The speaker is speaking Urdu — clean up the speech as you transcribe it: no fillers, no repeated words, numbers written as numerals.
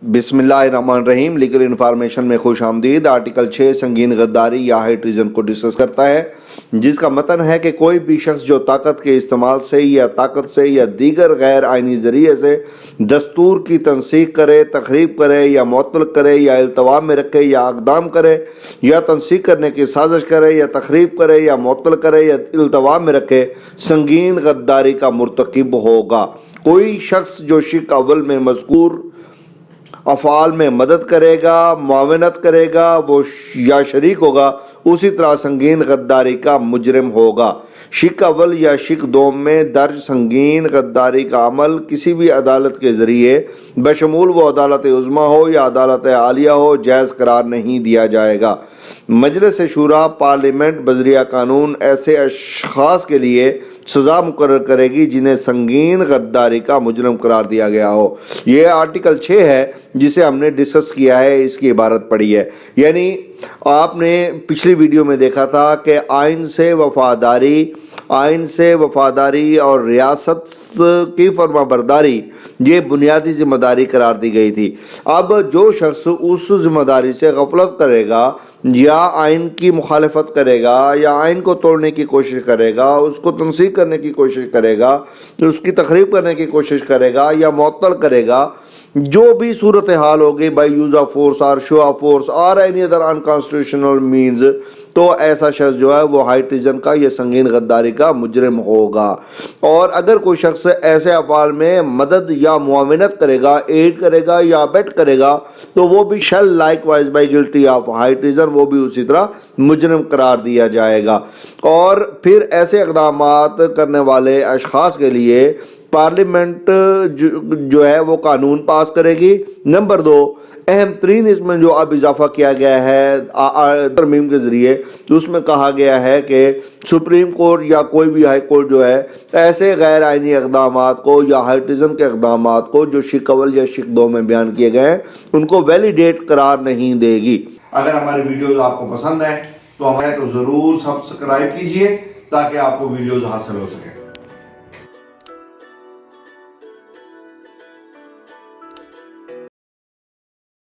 بسم اللہ الرحمن الرحیم. لیگل انفارمیشن میں خوش آمدید. آرٹیکل 6 سنگین غداری یا ہائی ٹریزن کو ڈسکس کرتا ہے، جس کا متن ہے کہ کوئی بھی شخص جو طاقت کے استعمال سے یا طاقت سے یا دیگر غیر آئینی ذریعے سے دستور کی تنسیق کرے، تخریب کرے یا معطل کرے یا التوا میں رکھے یا اقدام کرے یا تنسیق کرنے کی سازش کرے یا تخریب کرے یا معطل کرے یا التوا میں رکھے، سنگین غداری کا مرتکب ہوگا. کوئی شخص جو شق اول میں مذکور افعال میں مدد کرے گا، معاونت کرے گا، وہ یا شریک ہوگا، اسی طرح سنگین غداری کا مجرم ہوگا. شق اول یا شق دوم میں درج سنگین غداری کا عمل کسی بھی عدالت کے ذریعے بشمول وہ عدالت عظمیٰ ہو یا عدالت عالیہ ہو جائز قرار نہیں دیا جائے گا. مجلس شورا پارلیمنٹ بذریعہ قانون ایسے اشخاص کے لیے سزا مقرر کرے گی جنہیں سنگین غداری کا مجرم قرار دیا گیا ہو. یہ آرٹیکل 6 ہے جسے ہم نے ڈسکس کیا ہے، اس کی عبارت پڑھی ہے. یعنی آپ نے پچھلی ویڈیو میں دیکھا تھا کہ آئین سے وفاداری اور ریاست کی فرما برداری یہ بنیادی ذمہ داری قرار دی گئی تھی. اب جو شخص اس ذمہ داری سے غفلت کرے گا یا آئین کی مخالفت کرے گا یا آئین کو توڑنے کی کوشش کرے گا، اس کو تنسیق کرنے کی کوشش کرے گا، اس کی تخریب کرنے کی کوشش کرے گا یا معطل کرے گا، جو بھی صورتحال ہوگی بائی یوز آف فورس اور شو آف فورس اور اینی ادر انکانسٹیٹیوشنل مینز، تو ایسا شخص جو ہے وہ ہائی ٹریزن کا یا سنگین غداری کا مجرم ہوگا. اور اگر کوئی شخص ایسے افعال میں مدد یا معاونت کرے گا، ایڈ کرے گا یا بیٹ کرے گا، تو وہ بھی شل like wise by guilty of high treason, وہ بھی اسی طرح مجرم قرار دیا جائے گا. اور پھر ایسے اقدامات کرنے والے اشخاص کے لیے پارلیمنٹ جو ہے وہ قانون پاس کرے گی. نمبر 2، اہم ترین اس میں جو اب اضافہ کیا گیا ہے ترمیم کے ذریعے، اس میں کہا گیا ہے کہ سپریم کورٹ یا کوئی بھی ہائی کورٹ جو ہے ایسے غیر آئینی اقدامات کو یا ہائی ٹریزن کے اقدامات کو جو شق اول یا شق دو میں بیان کیے گئے ہیں ان کو ویلیڈیٹ قرار نہیں دے گی. اگر ہماری ویڈیوز آپ کو پسند ہیں تو ہمیں ضرور سبسکرائب کیجئے تاکہ آپ کو ویڈیوز حاصل ہو سکیں.